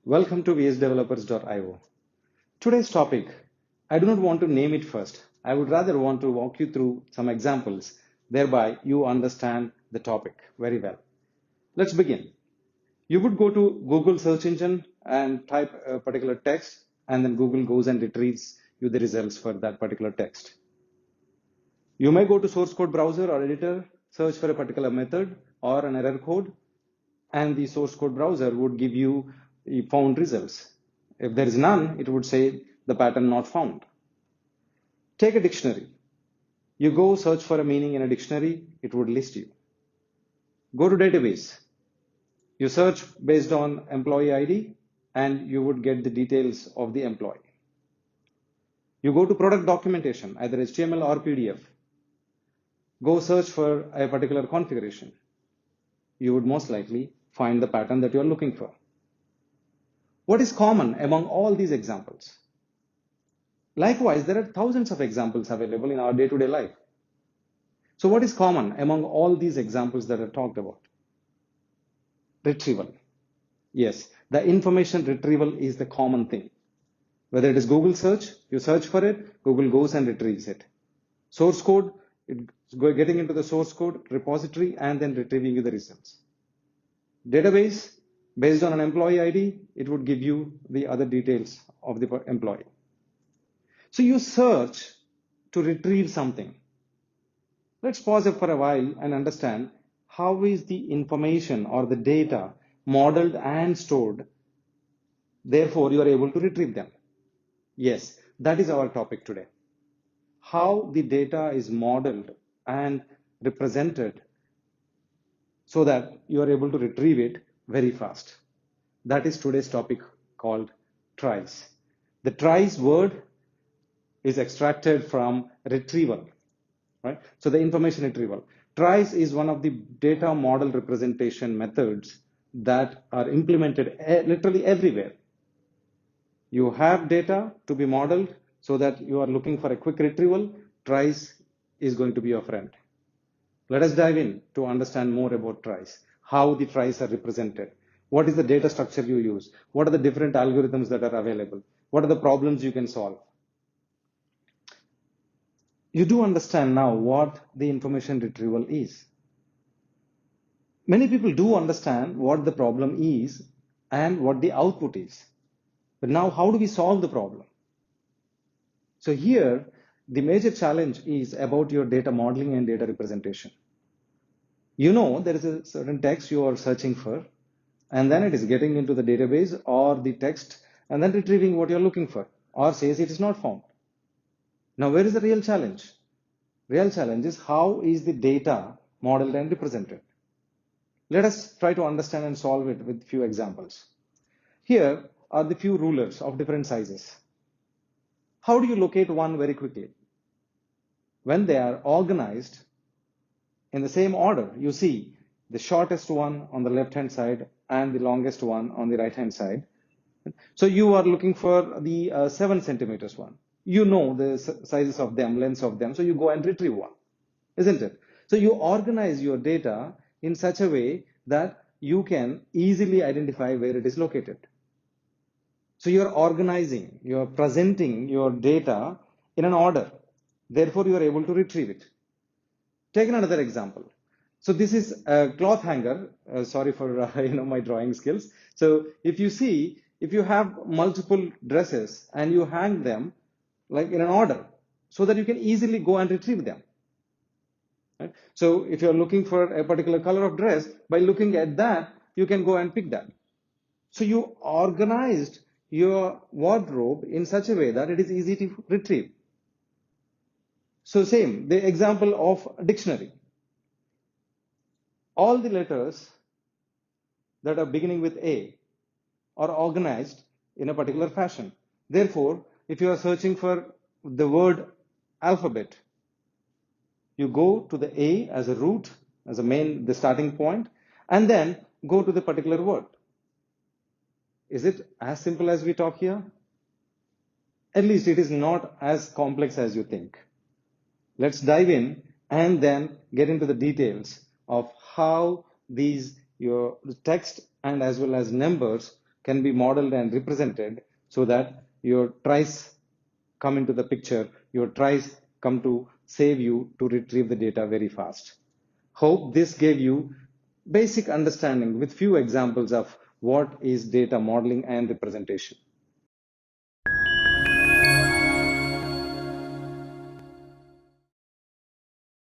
Welcome to vsdevelopers.io. Today's topic, I do not want to name it first. I would rather want to walk you through some examples, thereby you understand the topic very well. Let's begin. You would go to Google search engine and type a particular text, and then Google goes and retrieves you the results for that particular text. You may go to source code browser or editor, search for a particular method or an error code, and the source code browser would give you the found results. If there is none, it would say the pattern not found. Take a dictionary. You go search for a meaning in a dictionary, it would list you. Go to database. You search based on employee ID and you would get the details of the employee. You go to product documentation, either HTML or PDF. Go search for a particular configuration. You would most likely find the pattern that you are looking for. What is common among all these examples? Likewise, there are thousands of examples available in our day-to-day life. So what is common among all these examples that are talked about? Retrieval. Yes, the information retrieval is the common thing. Whether it is Google search, you search for it, Google goes and retrieves it. Source code, it's getting into the source code repository and then retrieving you the results. Database, based on an employee ID, it would give you the other details of the employee. So you search to retrieve something. Let's pause for a while and understand how is the information or the data modeled and stored. Therefore, you are able to retrieve them. Yes, that is our topic today. How the data is modeled and represented so that you are able to retrieve it very fast. That is today's topic called tries. The tries word is extracted from retrieval, right? So the information retrieval. Tries is one of the data model representation methods that are implemented literally everywhere. You have data to be modeled so that you are looking for a quick retrieval. Tries is going to be your friend. Let us dive in to understand more about tries, how the tries are represented. What is the data structure you use? What are the different algorithms that are available? What are the problems you can solve? You do understand now what the information retrieval is. Many people do understand what the problem is and what the output is. But now how do we solve the problem? So here, the major challenge is about your data modeling and data representation. You know there is a certain text you are searching for, and then it is getting into the database or the text and then retrieving what you're looking for, or says it is not found. Now, where is the real challenge? Real challenge is how is the data modeled and represented? Let us try to understand and solve it with few examples. Here are the few rulers of different sizes. How do you locate one very quickly? When they are organized in the same order, you see the shortest one on the left-hand side and the longest one on the right-hand side. So you are looking for the 7 centimeters one. You know the sizes of them, lengths of them, so you go and retrieve one, isn't it? So you organize your data in such a way that you can easily identify where it is located. So you're organizing, you're presenting your data in an order. Therefore, you are able to retrieve it. Take another example. So this is a cloth hanger. Sorry for my drawing skills. So if you see, if you have multiple dresses and you hang them like in an order, so that you can easily go and retrieve them. Right? So if you're looking for a particular color of dress, by looking at that, you can go and pick that. So you organized your wardrobe in such a way that it is easy to retrieve. So same, the example of dictionary. All the letters that are beginning with A are organized in a particular fashion. Therefore, if you are searching for the word alphabet, you go to the A as a root, as the starting point, and then go to the particular word. Is it as simple as we talk here? At least it is not as complex as you think. Let's dive in and then get into the details of how these your text and as well as numbers can be modeled and represented so that your tries come into the picture, your tries come to save you to retrieve the data very fast. Hope this gave you basic understanding with few examples of what is data modeling and representation.